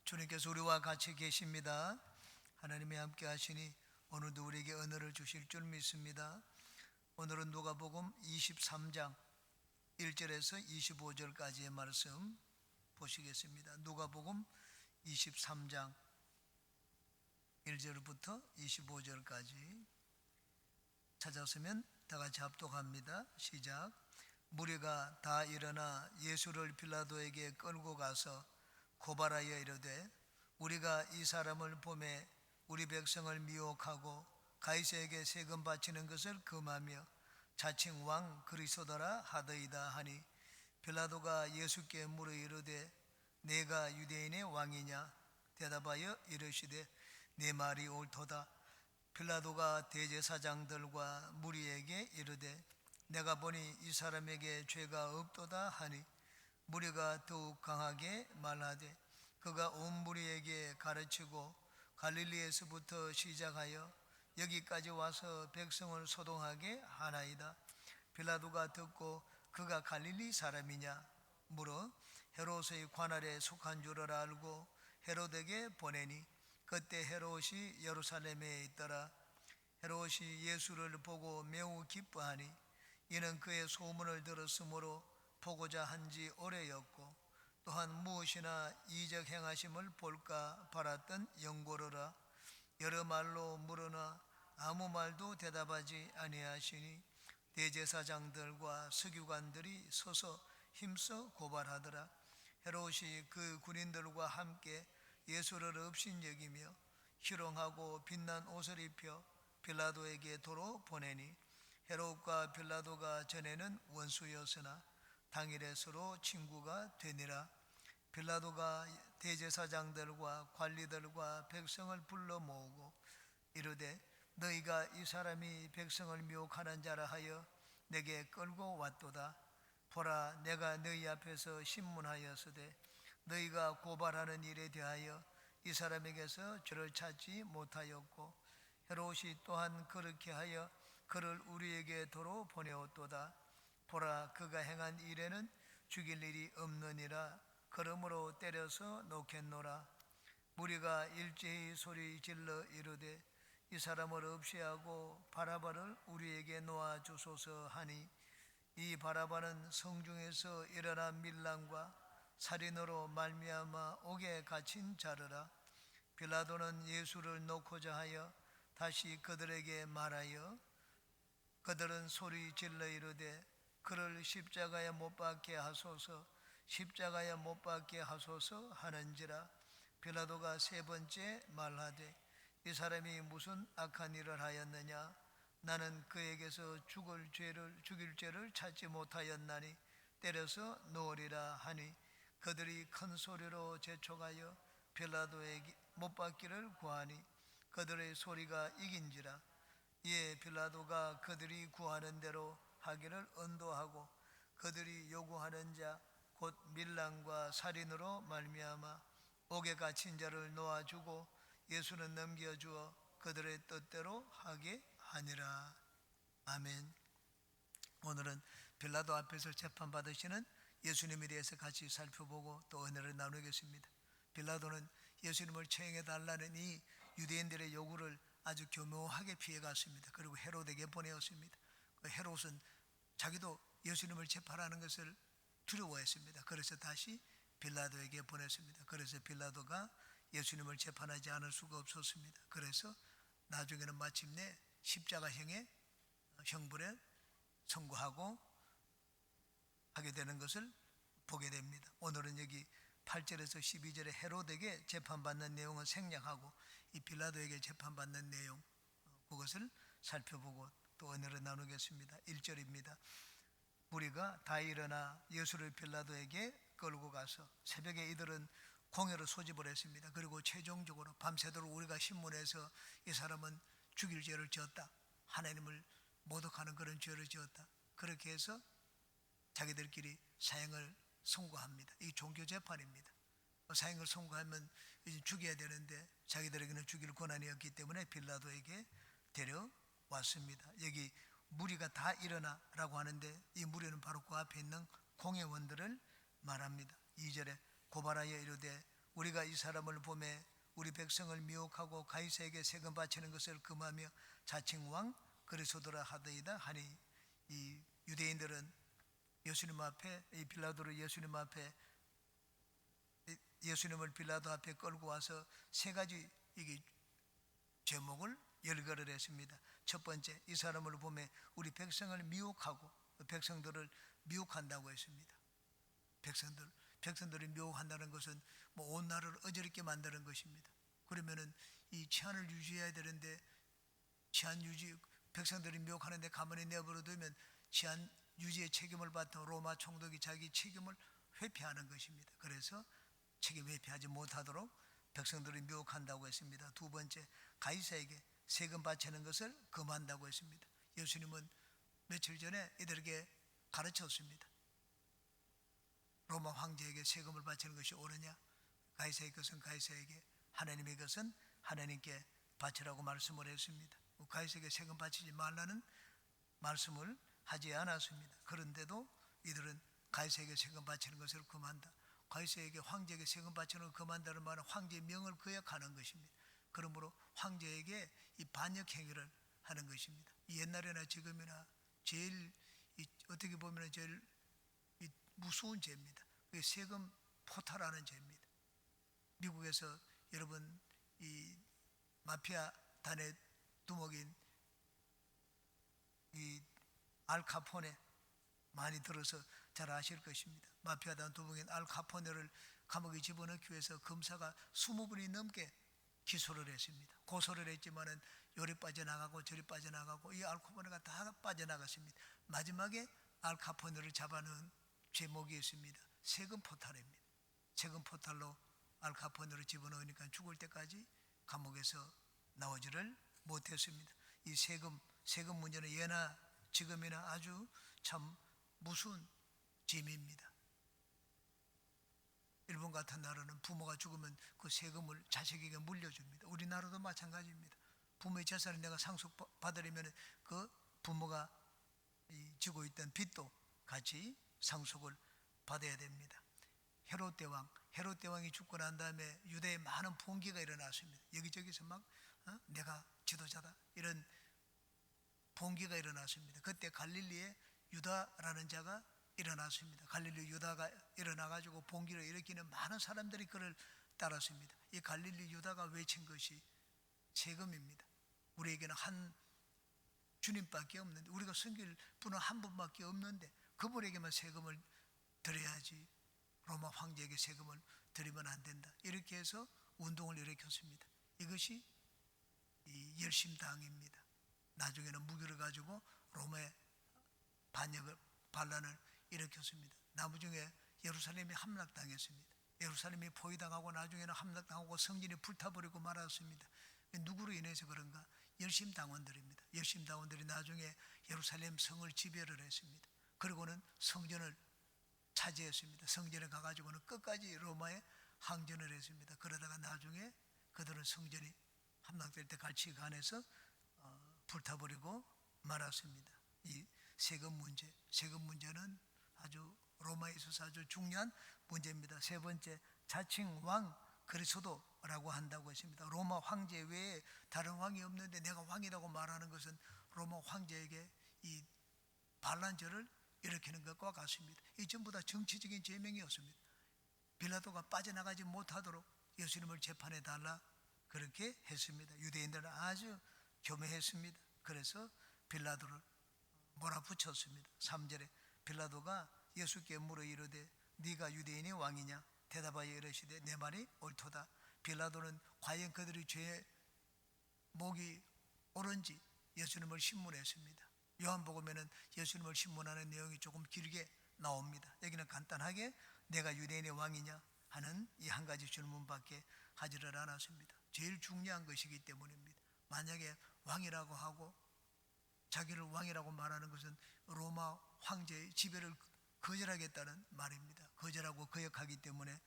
주님께서 우리와 같이 계십니다. 하나님이 함께 하시니 오늘도 우리에게 은혜를 주실 줄 믿습니다. 오늘은 누가복음 23장 1절에서 25절까지의 말씀 보시겠습니다. 누가복음 23장 1절부터 25절까지 찾았으면 다 같이 합독합니다. 시작. 무리가 다 일어나 예수를 빌라도에게 끌고 가서 고발하여 이르되 우리가 이 사람을 보매 우리 백성을 미혹하고 가이사에게 세금 바치는 것을 금하며 자칭 왕 그리스도라 하더이다 하니 빌라도가 예수께 물어 이르되 내가 유대인의 왕이냐? 대답하여 이르시되 내 말이 옳도다. 빌라도가 대제사장들과 무리에게 이르되 내가 보니 이 사람에게 죄가 없도다 하니 무리가 더욱 강하게 말하되 그가 온 무리에게 가르치고 갈릴리에서부터 시작하여 여기까지 와서 백성을 소동하게 하나이다. 빌라도가 듣고 그가 갈릴리 사람이냐 물어 헤롯의 관할에 속한 줄을 알고 헤롯에게 보내니 그때 헤롯이 예루살렘에 있더라. 헤롯이 예수를 보고 매우 기뻐하니 이는 그의 소문을 들었으므로 보고자 한지 오래였고 또한 무엇이나 이적 행하심을 볼까 바랐던 영고로라. 여러 말로 물으나 아무 말도 대답하지 아니하시니 대제사장들과 서기관들이 서서 힘써 고발하더라. 헤롯이 그 군인들과 함께 예수를 업신여기며 희롱하고 빛난 옷을 입혀 빌라도에게 도로 보내니 헤롯과 빌라도가 전에는 원수였으나 당일에 서로 친구가 되니라. 빌라도가 대제사장들과 관리들과 백성을 불러 모으고 이르되 너희가 이 사람이 백성을 미혹하는 자라 하여 내게 끌고 왔도다. 보라 내가 너희 앞에서 신문하였으되 너희가 고발하는 일에 대하여 이 사람에게서 죄를 찾지 못하였고 헤롯이 또한 그렇게 하여 그를 우리에게 도로 보내었도다. 보라 그가 행한 일에는 죽일 일이 없느니라. 그러므로 때려서 놓겠노라. 무리가 일제히 소리 질러 이르되 이 사람을 없이하고 바라바를 우리에게 놓아 주소서 하니 이 바라바는 성중에서 일어난 밀란과 살인으로 말미암아 옥에 갇힌 자르라. 빌라도는 예수를 놓고자 하여 다시 그들에게 말하여 그들은 소리 질러 이르되 그를 십자가에 못 박게 하소서 십자가에 못 박게 하소서 하는지라. 빌라도가 세 번째 말하되 이 사람이 무슨 악한 일을 하였느냐? 나는 그에게서 죽일 죄를 찾지 못하였나니 때려서 놓으리라 하니 그들이 큰 소리로 재촉하여 빌라도에게 못 박기를 구하니 그들의 소리가 이긴지라. 이에 빌라도가 그들이 구하는 대로 하기를 언도하고 그들이 요구하는 자 곧 밀란과 살인으로 말미암아 옥에 갇힌 자를 놓아주고 예수는 넘겨주어 그들의 뜻대로 하게 하니라. 아멘. 오늘은 빌라도 앞에서 재판받으시는 예수님에 대해서 같이 살펴보고 또 은혜를 나누겠습니다. 빌라도는 예수님을 처형해 달라는 이 유대인들의 요구를 아주 교묘하게 피해갔습니다. 그리고 헤롯에게 보내었습니다. 헤롯은 자기도 예수님을 재판하는 것을 두려워했습니다. 그래서 다시 빌라도에게 보냈습니다. 그래서 빌라도가 예수님을 재판하지 않을 수가 없었습니다. 그래서 나중에는 마침내 십자가형의 형벌에 선고하고 하게 되는 것을 보게 됩니다. 오늘은 여기 8절에서 12절에 헤롯에게 재판받는 내용을 생략하고 이 빌라도에게 재판받는 내용 그것을 살펴보고 또 은혜를 나누겠습니다. 1절입니다. 우리가 다 일어나 예수를 빌라도에게 끌고 가서 새벽에 이들은 공회로 소집을 했습니다. 그리고 최종적으로 밤새도록 우리가 신문에서 이 사람은 죽일 죄를 지었다. 하나님을 모독하는 그런 죄를 지었다. 그렇게 해서 자기들끼리 사형을 선고합니다. 이 종교재판입니다. 사형을 선고하면 이제 죽여야 되는데 자기들에게는 죽일 권한이 없기 때문에 빌라도에게 데려왔습니다. 여기 무리가 다 일어나라고 하는데 이 무리는 바로 그 앞에 있는 공회원들을 말합니다. 2절에 고발하여 이르되 우리가 이 사람을 보매 우리 백성을 미혹하고 가이사에게 세금 바치는 것을 금하며 자칭 왕 그리스도라 하더이다 하니, 이 유대인들은 예수님 앞에, 이 빌라도를 예수님 앞에, 예수님을 빌라도 앞에 끌고 와서 세 가지 이게 제목을 열거를 했습니다. 첫 번째, 이 사람을 보면 우리 백성을 미혹하고 백성들을 미혹한다고 했습니다. 백성들을 미혹한다는 것은 뭐 온 나라를 어지럽게 만드는 것입니다. 그러면은 이 치안을 유지해야 되는데 치안 유지, 백성들이 미혹하는데 가만히 내버려 두면 치안 유지의 책임을 받던 로마 총독이 자기 책임을 회피하는 것입니다. 그래서 책임 회피하지 못하도록 백성들을 미혹한다고 했습니다. 두 번째, 가이사에게 세금 바치는 것을 금한다고 했습니다. 예수님은 며칠 전에 이들에게 가르쳤습니다. 로마 황제에게 세금을 바치는 것이 옳으냐? 가이사의 것은 가이사에게, 하나님의 것은 하나님께 바치라고 말씀을 했습니다. 가이사에게 세금 바치지 말라는 말씀을 하지 않았습니다. 그런데도 이들은 가이사에게 세금 바치는 것을 금한다. 가이사에게, 황제에게 세금 바치는 것을 금한다는 말은 황제의 명을 거역하는 것입니다. 그러므로 황제에게 이 반역 행위를 하는 것입니다. 옛날이나 지금이나 제일 어떻게 보면 제일 무서운 죄입니다. 그게 세금 포탈하는 죄입니다. 미국에서 여러분 이 마피아 단의 두목인 이 알카포네 많이 들어서 잘 아실 것입니다. 마피아 단 두목인 알카포네를 감옥에 집어넣기 위해서 검사가 20분이 넘게 기소를 했습니다. 고소를 했지만은 요리 빠져나가고 저리 빠져나가고 이 알카포네가 다 빠져나갔습니다. 마지막에 알카포네를 잡아넣은 제목이 있습니다. 세금 포탈입니다. 세금 포탈로 알카포네를 집어넣으니까 죽을 때까지 감옥에서 나오지를 못했습니다. 이 세금 문제는 예나 지금이나 아주 참 무서운 짐입니다. 일본 같은 나라는 부모가 죽으면 그 세금을 자식에게 물려줍니다. 우리나라도 마찬가지입니다. 부모의 재산을 내가 상속받으려면 그 부모가 지고 있던 빚도 같이 상속을 받아야 됩니다. 헤롯 대왕이 죽고 난 다음에 유대에 많은 봉기가 일어났습니다. 여기저기서 막 내가 지도자다 이런 봉기가 일어났습니다. 그때 갈릴리에 유다라는 자가 일어났습니다. 갈릴리 유다가 일어나가지고 봉기를 일으키는 많은 사람들이 그를 따랐습니다. 이 갈릴리 유다가 외친 것이 세금입니다. 우리에게는 한 주님밖에 없는데, 우리가 섬길 분은 한 분밖에 없는데 그분에게만 세금을 드려야지 로마 황제에게 세금을 드리면 안 된다. 이렇게 해서 운동을 일으켰습니다. 이것이 이 열심당입니다. 나중에는 무기를 가지고 로마의 반란을 일으켰습니다. 나중에 예루살렘이 함락당했습니다. 예루살렘이 포위당하고 나중에는 함락당하고 성전이 불타버리고 말았습니다. 누구로 인해서 그런가? 열심당원들입니다. 열심당원들이 나중에 예루살렘 성을 지배를 했습니다. 그리고는 성전을 차지했습니다. 성전에 가가지고는 끝까지 로마에 항전을 했습니다. 그러다가 나중에 그들은 성전이 함락될 때 같이 간에서 불타버리고 말았습니다. 이 세금 문제는 아주 로마에 있어서 아주 중요한 문제입니다. 세 번째, 자칭 왕 그리스도라고 한다고 했습니다. 로마 황제 외에 다른 왕이 없는데 내가 왕이라고 말하는 것은 로마 황제에게 이 반란죄를 일으키는 것과 같습니다. 이 전부 다 정치적인 제명이었습니다. 빌라도가 빠져나가지 못하도록 예수님을 재판해 달라 그렇게 했습니다. 유대인들은 아주 교묘했습니다. 그래서 빌라도를 몰아붙였습니다. 3절에 빌라도가 예수께 물어 이르되 네가 유대인의 왕이냐? 대답하여 이르시되 내 말이 옳도다. 빌라도는 과연 그들의 죄의 목이 옳은지 예수님을 신문했습니다. 요한복음에는 예수님을 신문하는 내용이 조금 길게 나옵니다. 여기는 간단하게 내가 유대인의 왕이냐 하는 이 한 가지 질문밖에 하지를 않았습니다. 제일 중요한 것이기 때문입니다. 만약에 왕이라고 하고 자기를 왕이라고 말하는 것은 로마 황제의 지배를 거절하겠다는 말입니다. 거절하고 거역하기 때문에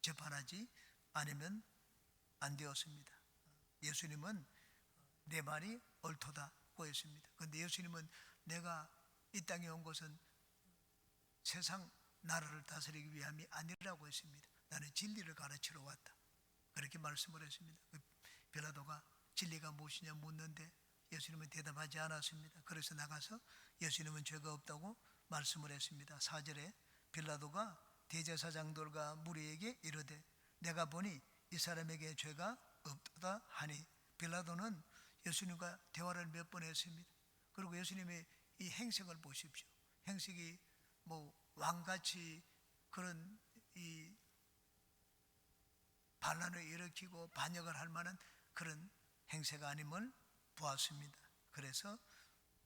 재판하지 않으면 안 되었습니다. 예수님은 내 말이 옳도다고 했습니다. 그런데 예수님은 내가 이 땅에 온 것은 세상 나라를 다스리기 위함이 아니라고 했습니다. 나는 진리를 가르치러 왔다. 그렇게 말씀을 했습니다. 빌라도가 진리가 무엇이냐 묻는데 예수님은 대답하지 않았습니다. 그래서 나가서 예수님은 죄가 없다고 말씀을 했습니다. 4절에 빌라도가 대제사장들과 무리에게 이르되 내가 보니 이 사람에게 죄가 없다 하니, 빌라도는 예수님과 대화를 몇 번 했습니다. 그리고 예수님의 이 행색을 보십시오. 행색이 뭐 왕같이 그런 이 반란을 일으키고 반역을 할 만한 그런 행세가 아님을 보았습니다. 그래서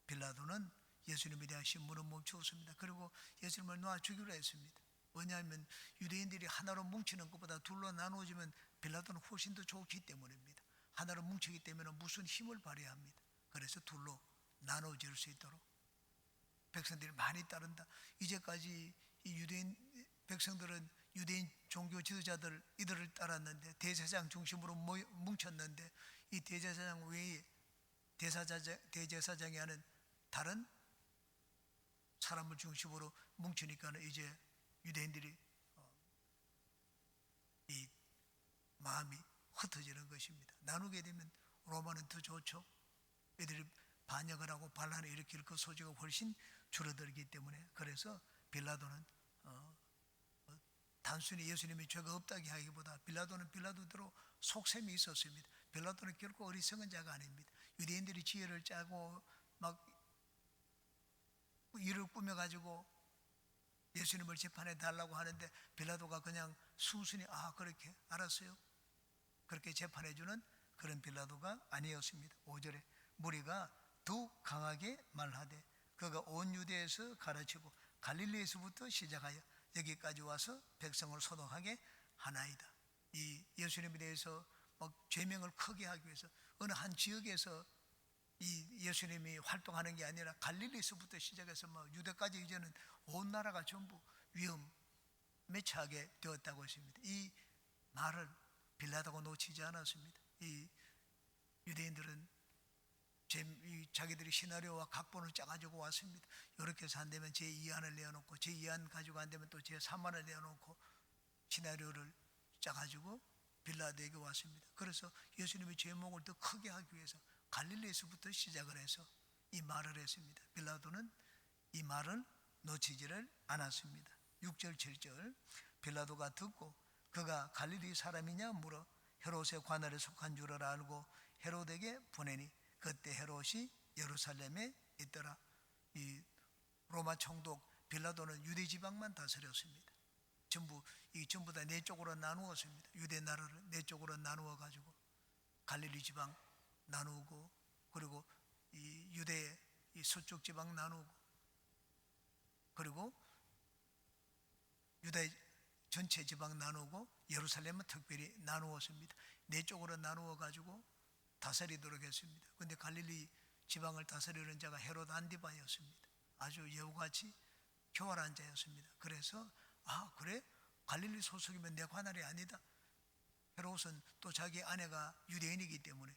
빌라도는 예수님에 대한 신문을 멈추었습니다. 그리고 예수님을 놓아 주기로 했습니다. 왜냐하면 유대인들이 하나로 뭉치는 것보다 둘로 나누어지면 빌라도는 훨씬 더 좋기 때문입니다. 하나로 뭉치기 때문에 무슨 힘을 발휘해야 합니다. 그래서 둘로 나눠질 수 있도록 백성들이 많이 따른다. 이제까지 이 유대인 백성들은 유대인 종교 지도자들 이들을 따랐는데 대제사장 중심으로 뭉쳤는데 이 대제사장 외에 대제사장이 하는 다른 사람을 중심으로 뭉치니까 이제 유대인들이 이 마음이 흩어지는 것입니다. 나누게 되면 로마는 더 좋죠. 이들이 반역을 하고 반란을 일으킬 그 소지가 훨씬 줄어들기 때문에. 그래서 빌라도는 단순히 예수님이 죄가 없다고 하기보다 빌라도는 빌라도대로 속셈이 있었습니다. 빌라도는 결코 어리석은 자가 아닙니다. 유대인들이 지혜를 짜고 막 일을 꾸며가지고 예수님을 재판해 달라고 하는데 빌라도가 그냥 순순히 그렇게 알았어요, 그렇게 재판해주는 그런 빌라도가 아니었습니다. 5절에 무리가 더욱 강하게 말하되 그가 온 유대에서 가르치고 갈릴리에서부터 시작하여 여기까지 와서 백성을 소독하게 하나이다. 이 예수님에 대해서 막 죄명을 크게 하기 위해서 어느 한 지역에서 이 예수님이 활동하는 게 아니라 갈릴리에서부터 시작해서 막 유대까지 이제는 온 나라가 전부 위험에 처하게 되었다고 했습니다. 이 말을 빌라도가 놓치지 않았습니다. 이 유대인들은 자기들이 시나리오와 각본을 짜가지고 왔습니다. 이렇게 해서 안 되면 제2안을 내어놓고 제2안 가지고 안 되면 또 제3안을 내어놓고 시나리오를 짜가지고 빌라도에게 왔습니다. 그래서 예수님의 제목을 더 크게 하기 위해서 갈릴리에서부터 시작을 해서 이 말을 했습니다. 빌라도는 이 말을 놓치지를 않았습니다. 6절 7절 빌라도가 듣고 그가 갈릴리 사람이냐 물어 헤롯의 관할에 속한 줄을 알고 헤롯에게 보내니 그때 헤롯이 예루살렘에 있더라. 이 로마 총독 빌라도는 유대 지방만 다스렸습니다. 전부 다 네 쪽으로 나누었습니다. 유대 나라를 네 쪽으로 나누어 가지고 갈릴리 지방 나누고, 그리고 이 유대의 이 서쪽 지방 나누고, 그리고 유대 전체 지방 나누고 예루살렘은 특별히 나누었습니다. 네 쪽으로 나누어 가지고 다스리도록 했습니다. 그런데 갈릴리 지방을 다스리는 자가 헤롯 안디바였습니다. 아주 여우같이 교활한 자였습니다. 그래서 그래? 갈릴리 소속이면 내 관할이 아니다. 헤롯은 또 자기 아내가 유대인이기 때문에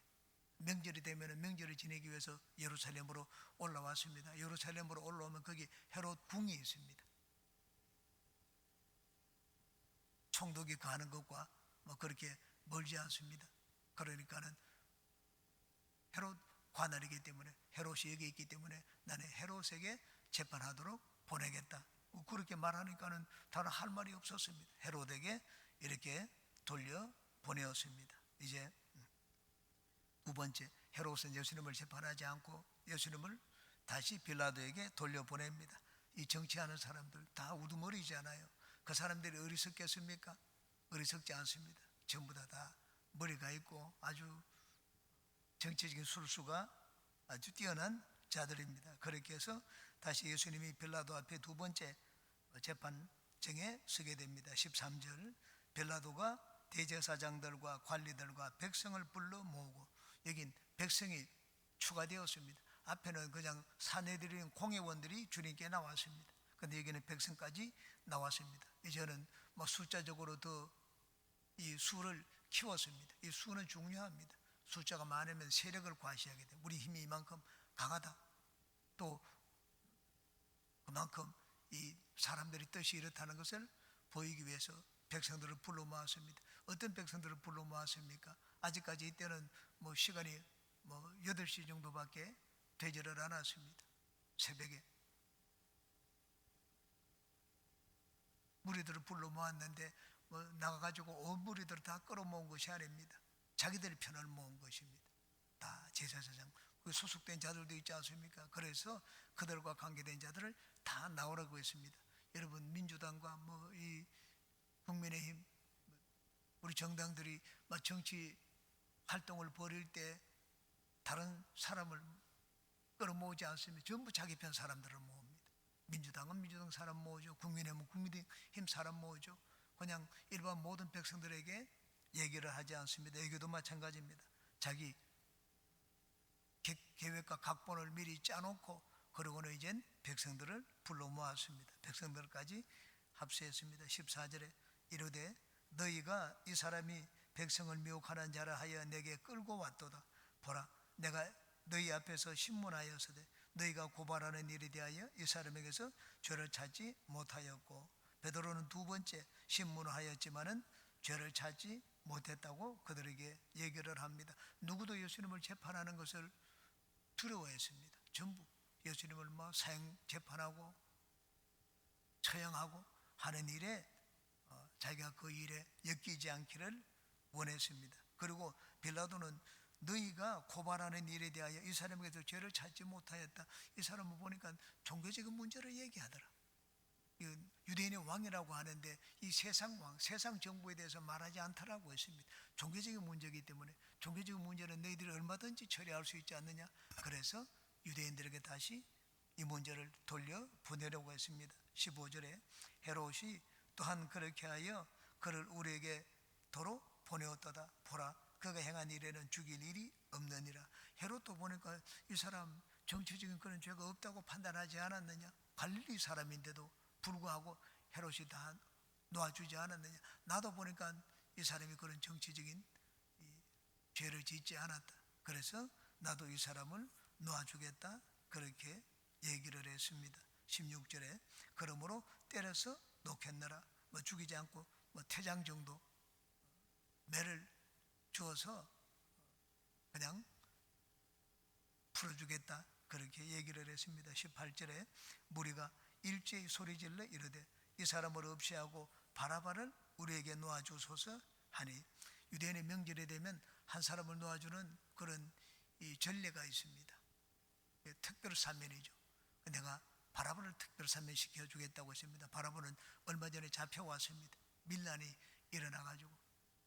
명절이 되면 명절을 지내기 위해서 예루살렘으로 올라왔습니다. 예루살렘으로 올라오면 거기 헤롯 궁이 있습니다. 총독이 가는 것과 뭐 그렇게 멀지 않습니다. 그러니까는 헤롯 관할이기 때문에 헤롯이 여기 있기 때문에 나는 헤롯에게 재판하도록 보내겠다. 그렇게 말하니까는 다른 할 말이 없었습니다. 헤롯에게 이렇게 돌려 보내었습니다. 이제 두 번째, 헤롯은 예수님을 재판하지 않고 예수님을 다시 빌라도에게 돌려보냅니다. 이 정치하는 사람들 다 우두머리잖아요. 그 사람들이 어리석겠습니까? 어리석지 않습니다. 전부 다 머리가 있고 아주 정치적인 술수가 아주 뛰어난 자들입니다. 그렇게 해서 다시 예수님이 빌라도 앞에 두 번째 재판정에 서게 됩니다. 13절 빌라도가 대제사장들과 관리들과 백성을 불러 모으고, 여긴 백성이 추가되었습니다. 앞에는 그냥 사내들인 공회원들이 주님께 나왔습니다. 그런데 여기는 백성까지 나왔습니다. 이제는 뭐 숫자적으로 더 이 수를 키웠습니다. 이 수는 중요합니다. 숫자가 많으면 세력을 과시하게 돼. 우리 힘이 이만큼 강하다. 또 그만큼 이 사람들이 뜻이 이렇다는 것을 보이기 위해서 백성들을 불러 모았습니다. 어떤 백성들을 불러 모았습니까? 아직까지 이때는 뭐 시간이 뭐 8시 정도밖에 되지를 않았습니다. 새벽에 무리들을 불러 모았는데 뭐 나가가지고 온 무리들을 다 끌어모은 것이 아닙니다. 자기들의 편을 모은 것입니다. 다 제사장 그 소속된 자들도 있지 않습니까? 그래서 그들과 관계된 자들을 다 나오라고 했습니다. 여러분 민주당과 뭐 이 국민의힘 우리 정당들이 막 정치 활동을 벌일 때 다른 사람을 끌어모으지 않습니다. 전부 자기 편 사람들을 모읍니다. 민주당은 민주당 사람 모으죠. 국민의힘은 국민의힘 사람 모으죠. 그냥 일반 모든 백성들에게 얘기를 하지 않습니다. 애교도 마찬가지입니다. 자기 계획과 각본을 미리 짜놓고 그러고는 이젠 백성들을 불러 모았습니다. 백성들까지 합세했습니다. 14절에 이르되 너희가 이 사람이 백성을 미혹하는 자라 하여 내게 끌고 왔도다. 보라 내가 너희 앞에서 신문하였으되 너희가 고발하는 일에 대하여 이 사람에게서 죄를 찾지 못하였고 베드로는 두 번째 신문하였지만은 죄를 찾지 못했다고 그들에게 얘기를 합니다. 누구도 예수님을 재판하는 것을 두려워했습니다. 전부 예수님을 뭐 사형 재판하고 처형하고 하는 일에 자기가 그 일에 엮이지 않기를 원했습니다. 그리고 빌라도는 너희가 고발하는 일에 대하여 이 사람에게서 죄를 찾지 못하였다. 이 사람을 보니까 종교적인 문제를 얘기하더라. 유대인의 왕이라고 하는데 이 세상 왕, 세상 정부에 대해서 말하지 않더라고 했습니다. 종교적인 문제이기 때문에 종교적인 문제는 너희들이 얼마든지 처리할 수 있지 않느냐. 그래서 유대인들에게 다시 이 문제를 돌려 보내려고 했습니다. 15절에 헤롯이 또한 그렇게 하여 그를 우리에게 도로 보내었도다. 보라 그가 행한 일에는 죽일 일이 없느니라. 헤롯도 보니까 이 사람 정치적인 그런 죄가 없다고 판단하지 않았느냐. 갈릴리 사람인데도 불구하고 헤롯이 다 놓아주지 않았느냐. 나도 보니까 이 사람이 그런 정치적인 죄를 짓지 않았다. 그래서 나도 이 사람을 놓아주겠다. 그렇게 얘기를 했습니다. 16절에 그러므로 때려서 놓겠느라. 뭐 죽이지 않고 뭐 퇴장 정도 매를 주어서 그냥 풀어주겠다. 그렇게 얘기를 했습니다. 18절에 무리가 일제히 소리질러 이르되 이 사람을 없이하고 바라바를 우리에게 놓아주소서 하니 유대인의 명절이 되면 한 사람을 놓아주는 그런 이 전례가 있습니다. 특별 사면이죠. 내가 바라바를 특별 사면 시켜주겠다고 했습니다. 바라바는 얼마 전에 잡혀왔습니다. 밀란이 일어나가지고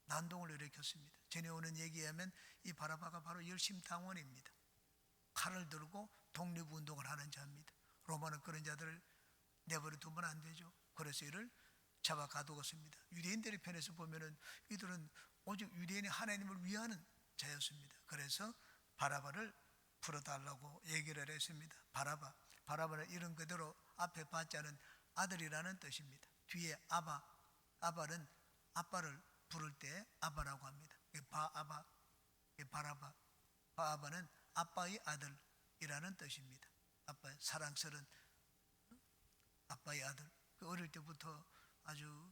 난동을 일으켰습니다. 전에 오는 얘기에 하면 이 바라바가 바로 열심당원입니다. 칼을 들고 독립운동을 하는 자입니다. 로마는 그런 자들을 내버려 두면 안 되죠. 그래서 이를 잡아 가두었습니다. 유대인들의 편에서 보면은 이들은 오직 유대인의 하나님을 위하는 자였습니다. 그래서 바라바를 풀어달라고 얘기를 했습니다. 바라바는 이름 그대로 앞에 바자는 아들이라는 뜻입니다. 뒤에 아바는 아빠를 부를 때 아바라고 합니다. 바아바는 아빠의 아들이라는 뜻입니다. 아빠의 사랑스러운 아빠의 아들. 어릴 때부터 아주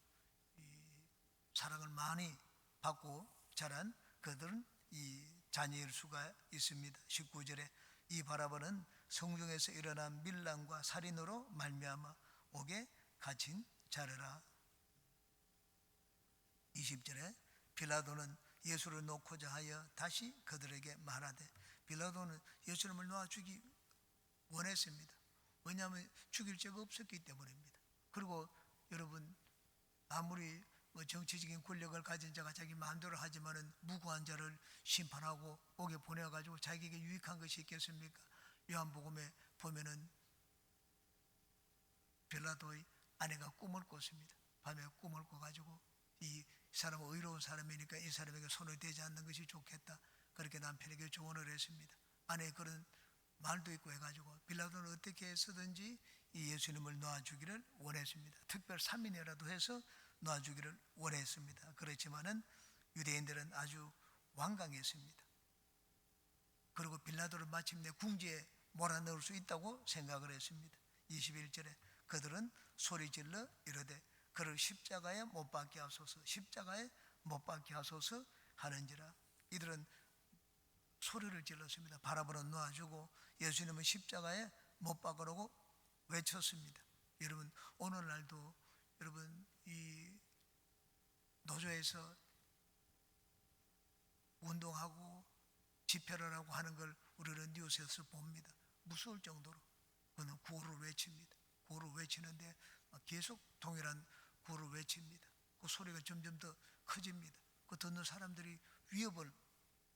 사랑을 많이 받고 자란 그들은 이 자녀일 수가 있습니다. 19절에 이 바라바는 성중에서 일어난 밀란과 살인으로 말미암아 옥에 갇힌 자르라. 20절에 빌라도는 예수를 놓고자 하여 다시 그들에게 말하되 빌라도는 예수님을 놓아주기 원했습니다. 왜냐하면 죽일 죄가 없었기 때문입니다. 그리고 여러분 아무리 정치적인 권력을 가진 자가 자기 마음대로 하지만은 무고한 자를 심판하고 옥에 보내가지고 자기에게 유익한 것이 있겠습니까? 요한복음에 보면은 빌라도의 아내가 꿈을 꿨습니다. 밤에 꿈을 꿔가지고 이 사람은 의로운 사람이니까 이 사람에게 손을 대지 않는 것이 좋겠다. 그렇게 남편에게 조언을 했습니다. 아내의 그런 말도 있고 해가지고 빌라도는 어떻게 해서든지 이 예수님을 놓아주기를 원했습니다. 특별 3인이라도 해서 놓아주기를 원했습니다. 그렇지만은 유대인들은 아주 완강했습니다. 그리고 빌라도를 마침내 궁지에 몰아넣을 수 있다고 생각을 했습니다. 21절에 그들은 소리질러 이르되 그를 십자가에 못 박게 하소서, 십자가에 못 박게 하소서 하는지라. 이들은 소리를 질렀습니다. 바라보러 놓아주고 예수님은 십자가에 못 박으라고 외쳤습니다. 여러분, 오늘날도 여러분 이 노조에서 운동하고 집회를 하고 하는 걸 우리는 뉴스에서 봅니다. 무서울 정도로 그는 구호를 외칩니다. 구호를 외치는데 계속 동일한 구호를 외칩니다. 그 소리가 점점 더 커집니다. 그 듣는 사람들이 위협을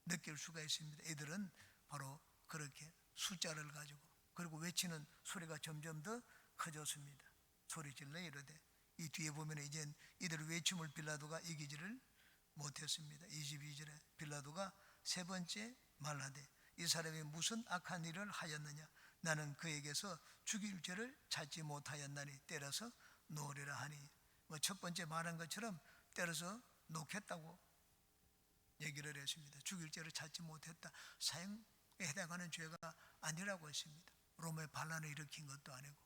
느낄 수가 있습니다. 이들은 바로 그렇게 숫자를 가지고 그리고 외치는 소리가 점점 더 커졌습니다. 소리질러 이르되, 이 뒤에 보면 이젠 이들의 외침을 빌라도가 이기지를 못했습니다. 22절에 빌라도가 세 번째 말하되 이 사람이 무슨 악한 일을 하였느냐, 나는 그에게서 죽일 죄를 찾지 못하였나니 때려서 놓으리라 하니, 첫 번째 말한 것처럼 때려서 놓겠다고 얘기를 했습니다. 죽일 죄를 찾지 못했다. 사형에 해당하는 죄가 아니라고 했습니다. 로마의 반란을 일으킨 것도 아니고,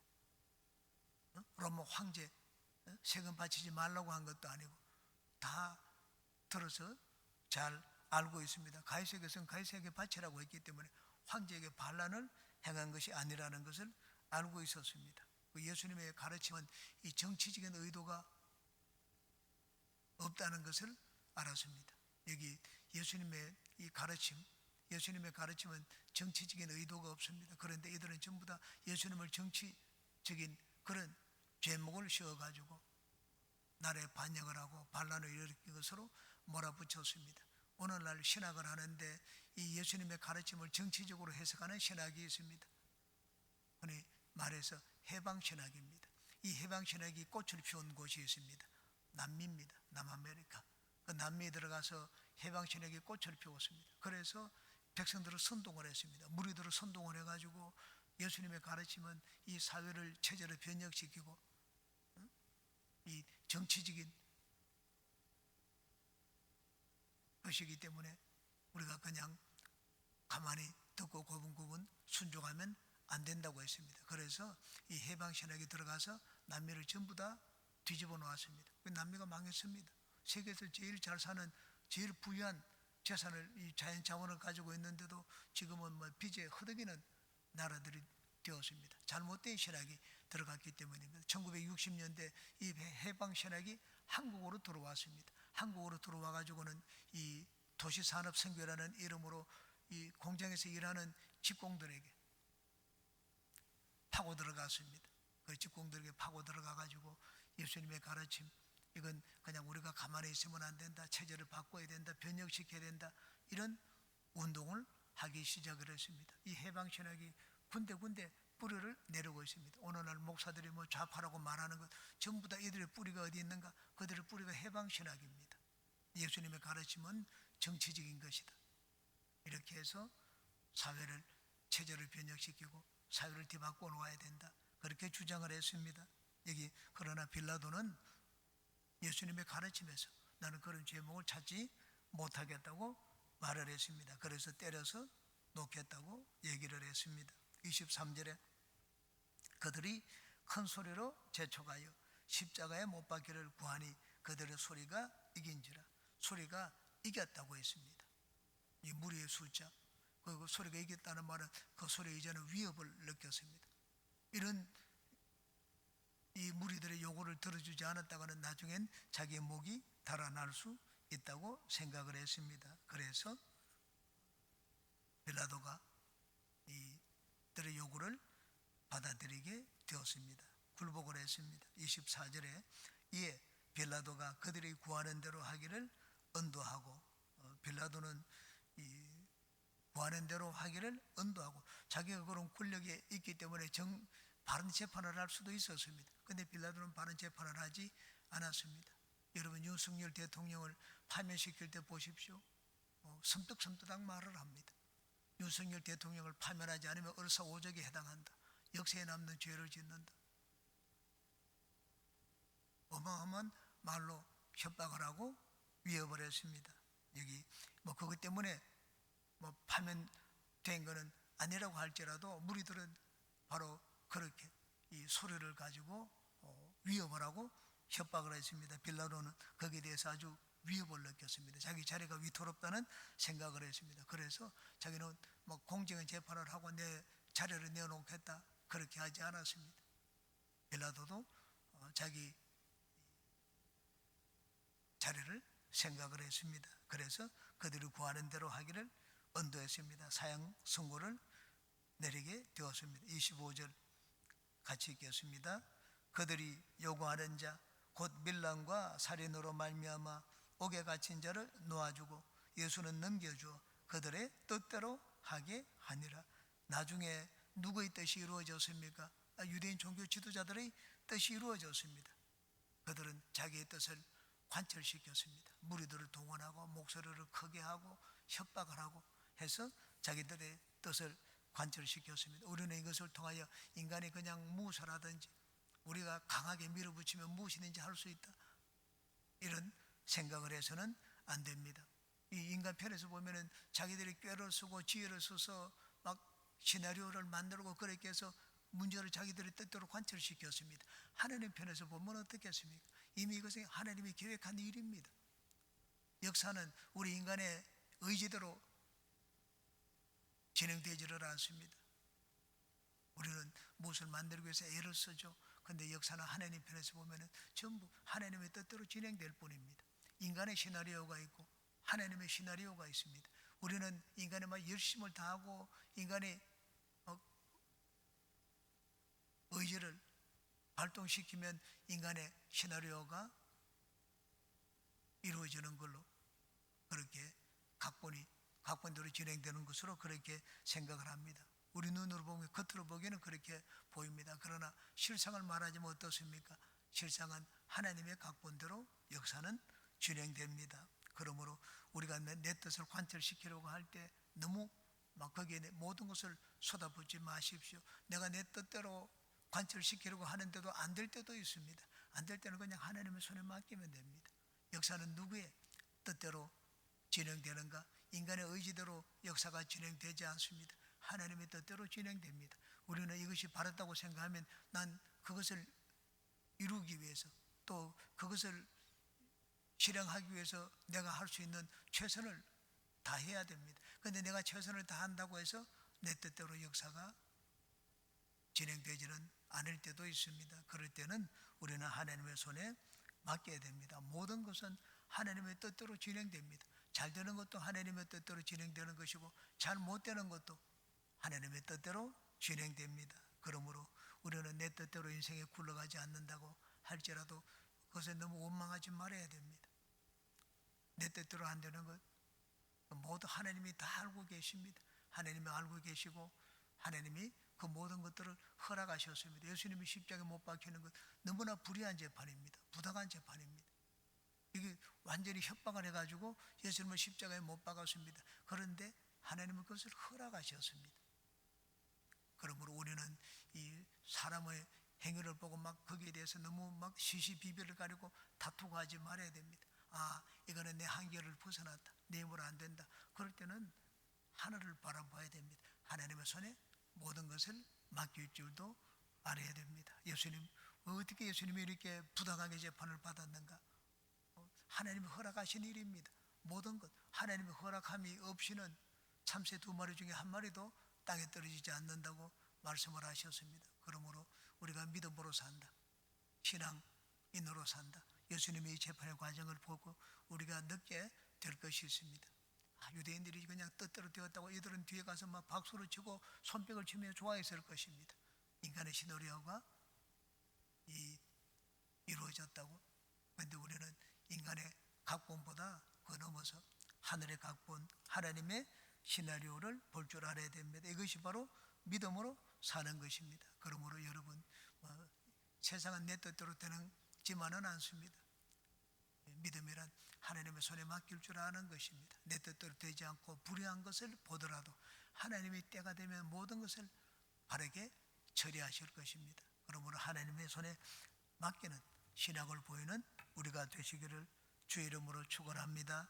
로마 황제 세금 바치지 말라고 한 것도 아니고, 다 들어서 잘 알고 있습니다. 가이사에게서는 가이사에게 바치라고 했기 때문에 황제에게 반란을 행한 것이 아니라는 것을 알고 있었습니다. 예수님의 가르침은 이 정치적인 의도가 없다는 것을 알았습니다. 여기 예수님의 이 가르침, 예수님의 가르침은 정치적인 의도가 없습니다. 그런데 이들은 전부 다 예수님을 정치적인 그런 죄목을 씌워가지고 나라에 반역을 하고 반란을 일으킨 것으로 몰아붙였습니다. 오늘날 신학을 하는데 이 예수님의 가르침을 정치적으로 해석하는 신학이 있습니다. 흔히 말해서 해방신학입니다. 이 해방신학이 꽃을 피운 곳이 있습니다. 남미입니다. 남아메리카. 그 남미에 들어가서 해방신학이 꽃을 피웠습니다. 그래서 백성들을 선동을 했습니다. 무리들을 선동을 해가지고 예수님의 가르침은 이 사회를 체제를 변혁시키고 이 정치적인 것이기 때문에 우리가 그냥 가만히 듣고 고분고분 순종하면 안 된다고 했습니다. 그래서 이 해방신학이 들어가서 남미를 전부 다 뒤집어 놓았습니다. 남미가 망했습니다. 세계에서 제일 잘 사는, 제일 부유한 재산을, 이 자연 자원을 가지고 있는데도 지금은 빚에 허덕이는 나라들이 되었습니다. 잘못된 신학이 들어갔기 때문입니다. 1960년대 이 해방신학이 한국으로 들어왔습니다. 한국으로 들어와 가지고는 이 도시산업선교라는 이름으로 이 공장에서 일하는 직공들에게 파고 들어갔습니다. 그 직공들에게 파고 들어가 가지고 예수님의 가르침, 이건 그냥 우리가 가만히 있으면 안 된다, 체제를 바꿔야 된다, 변혁시켜야 된다, 이런 운동을 하기 시작을 했습니다. 이 해방신학이 군데군데 뿌리를 내리고 있습니다. 오늘날 목사들이 좌파라고 말하는 것 전부 다 이들의 뿌리가 어디 있는가? 그들의 뿌리가 해방신학입니다. 예수님의 가르침은 정치적인 것이다. 이렇게 해서 사회를, 체제를 변혁시키고 사회를 뒤바꿔 놓아야 된다, 그렇게 주장을 했습니다. 여기 그러나 빌라도는 예수님의 가르침에서 나는 그런 죄목을 찾지 못하겠다고 말을 했습니다. 그래서 때려서 놓겠다고 얘기를 했습니다. 23절에 그들이 큰 소리로 재촉하여 십자가에 못 박기를 구하니 그들의 소리가 이긴지라. 소리가 이겼다고 했습니다. 이 무리의 숫자, 그 소리가 이겼다는 말은 그 소리에 이제는 위협을 느꼈습니다. 이런 이 무리들의 요구를 들어주지 않았다가는 나중엔 자기의 목이 달아날 수 있다고 생각을 했습니다. 그래서 빌라도가 이들의 요구를 받아들이게 되었습니다. 굴복을 했습니다. 24절에 이에 빌라도가 그들이 구하는 대로 하기를 언도하고, 빌라도는 이 구하는 대로 하기를 언도하고, 자기가 그런 권력이 있기 때문에 바른 재판을 할 수도 있었습니다. 그런데 빌라도는 바른 재판을 하지 않았습니다. 여러분, 윤석열 대통령을 파면시킬 때 보십시오. 섬뜩섬뜩한 말을 합니다. 윤석열 대통령을 파면하지 않으면 을사오적에 해당한다, 역사에 남는 죄를 짓는다, 어마어마한 말로 협박을 하고 위협을 했습니다. 여기 그것 때문에 파면된 것은 아니라고 할지라도 무리들은 바로 그렇게 이 소리를 가지고 위협을 하고 협박을 했습니다. 빌라도는 거기에 대해서 아주 위협을 느꼈습니다. 자기 자리가 위태롭다는 생각을 했습니다. 그래서 자기는 뭐 공정한 재판을 하고 내 자리를 내어놓겠다 그렇게 하지 않았습니다. 빌라도도 자기 자리를 생각을 했습니다. 그래서 그들이 구하는 대로 하기를 언도했습니다. 사형 선고를 내리게 되었습니다. 25절 같이 읽겠습니다. 그들이 요구하는 자 곧 밀란과 살인으로 말미암아 옥에 갇힌 자를 놓아주고 예수는 넘겨주어 그들의 뜻대로 하게 하니라. 나중에 누구의 뜻이 이루어졌습니까? 유대인 종교 지도자들의 뜻이 이루어졌습니다. 그들은 자기의 뜻을 관철시켰습니다. 무리들을 동원하고 목소리를 크게 하고 협박을 하고 해서 자기들의 뜻을 관철시켰습니다. 우리는 이것을 통하여 인간이 그냥 무엇을 하든지 우리가 강하게 밀어붙이면 무엇이든지 할 수 있다 이런 생각을 해서는 안 됩니다. 이 인간 편에서 보면은 자기들이 꾀를 쓰고 지혜를 써서 막 시나리오를 만들고 그렇게 해서 문제를 자기들의 뜻대로 관철시켰습니다. 하나님 편에서 보면 어떻겠습니까? 이미 이것은 하나님이 계획한 일입니다. 역사는 우리 인간의 의지대로 진행되지를 않습니다. 우리는 무엇을 만들기 위해서 애를 쓰죠. 그런데 역사는 하나님 편에서 보면 전부 하나님의 뜻대로 진행될 뿐입니다. 인간의 시나리오가 있고 하나님의 시나리오가 있습니다. 우리는 인간의 막 열심을 다하고 인간의 의지를 발동시키면 인간의 시나리오가 이루어지는 걸로 그렇게 각본대로 진행되는 것으로 그렇게 생각을 합니다. 우리 눈으로 보면 겉으로 보기에는 그렇게 보입니다. 그러나 실상을 말하자면 어떻습니까? 실상은 하나님의 각본대로 역사는 진행됩니다. 그러므로 우리가 내 뜻을 관철시키려고 할 때 너무 막 거기에 모든 것을 쏟아붓지 마십시오. 내가 내 뜻대로 관철시키려고 하는데도 안 될 때도 있습니다. 안 될 때는 그냥 하나님의 손에 맡기면 됩니다. 역사는 누구의 뜻대로 진행되는가? 인간의 의지대로 역사가 진행되지 않습니다. 하나님의 뜻대로 진행됩니다. 우리는 이것이 바랐다고 생각하면 난 그것을 이루기 위해서 또 그것을 실행하기 위해서 내가 할 수 있는 최선을 다해야 됩니다. 그런데 내가 최선을 다한다고 해서 내 뜻대로 역사가 진행되지는 않을 때도 있습니다. 그럴 때는 우리는 하나님의 손에 맡겨야 됩니다. 모든 것은 하나님의 뜻대로 진행됩니다. 잘 되는 것도 하나님의 뜻대로 진행되는 것이고 잘 못 되는 것도 하나님의 뜻대로 진행됩니다. 그러므로 우리는 내 뜻대로 인생에 굴러가지 않는다고 할지라도 그것에 너무 원망하지 말아야 됩니다. 내 뜻대로 안 되는 것 모두 하나님이 다 알고 계십니다. 하나님이 알고 계시고 하나님이 그 모든 것들을 허락하셨습니다. 예수님이 십자가에 못 박히는 것 너무나 불의한 재판입니다. 부당한 재판입니다. 이게 완전히 협박을 해가지고 예수님을 십자가에 못 박았습니다. 그런데 하나님은 그것을 허락하셨습니다. 그러므로 우리는 이 사람의 행위를 보고 막 거기에 대해서 너무 막 시시비비를 가리고 다투고 하지 말아야 됩니다. 아, 이거는 내 한계를 벗어났다. 내 힘으로 안 된다. 그럴 때는 하늘을 바라봐야 됩니다. 하나님의 손에 모든 것을 맡길 줄도 알아야 됩니다. 예수님, 어떻게 예수님이 이렇게 부당하게 재판을 받았는가? 하나님이 허락하신 일입니다. 모든 것 하나님의 허락함이 없이는 참새 2마리 중에 1마리도 땅에 떨어지지 않는다고 말씀을 하셨습니다. 그러므로 우리가 믿음으로 산다. 신앙인으로 산다. 예수님의 이 재판의 과정을 보고 우리가 늦게 될 것이 있습니다. 유대인들이 그냥 뜻대로 되었다고 이들은 뒤에 가서 막 박수를 치고 손뼉을 치며 좋아했을 것입니다. 인간의 시나리오가 이루어졌다고. 그런데 우리는 인간의 각본보다 그 넘어서 하늘의 각본, 하나님의 시나리오를 볼 줄 알아야 됩니다. 이것이 바로 믿음으로 사는 것입니다. 그러므로 여러분, 세상은 내 뜻대로 되지만은 않습니다. 믿음이란 하나님의 손에 맡길 줄 아는 것입니다. 내 뜻대로 되지 않고 불의한 것을 보더라도 하나님의 때가 되면 모든 것을 바르게 처리하실 것입니다. 그러므로 하나님의 손에 맡기는 신앙을 보이는 우리가 되시기를 주의 이름으로 축원합니다.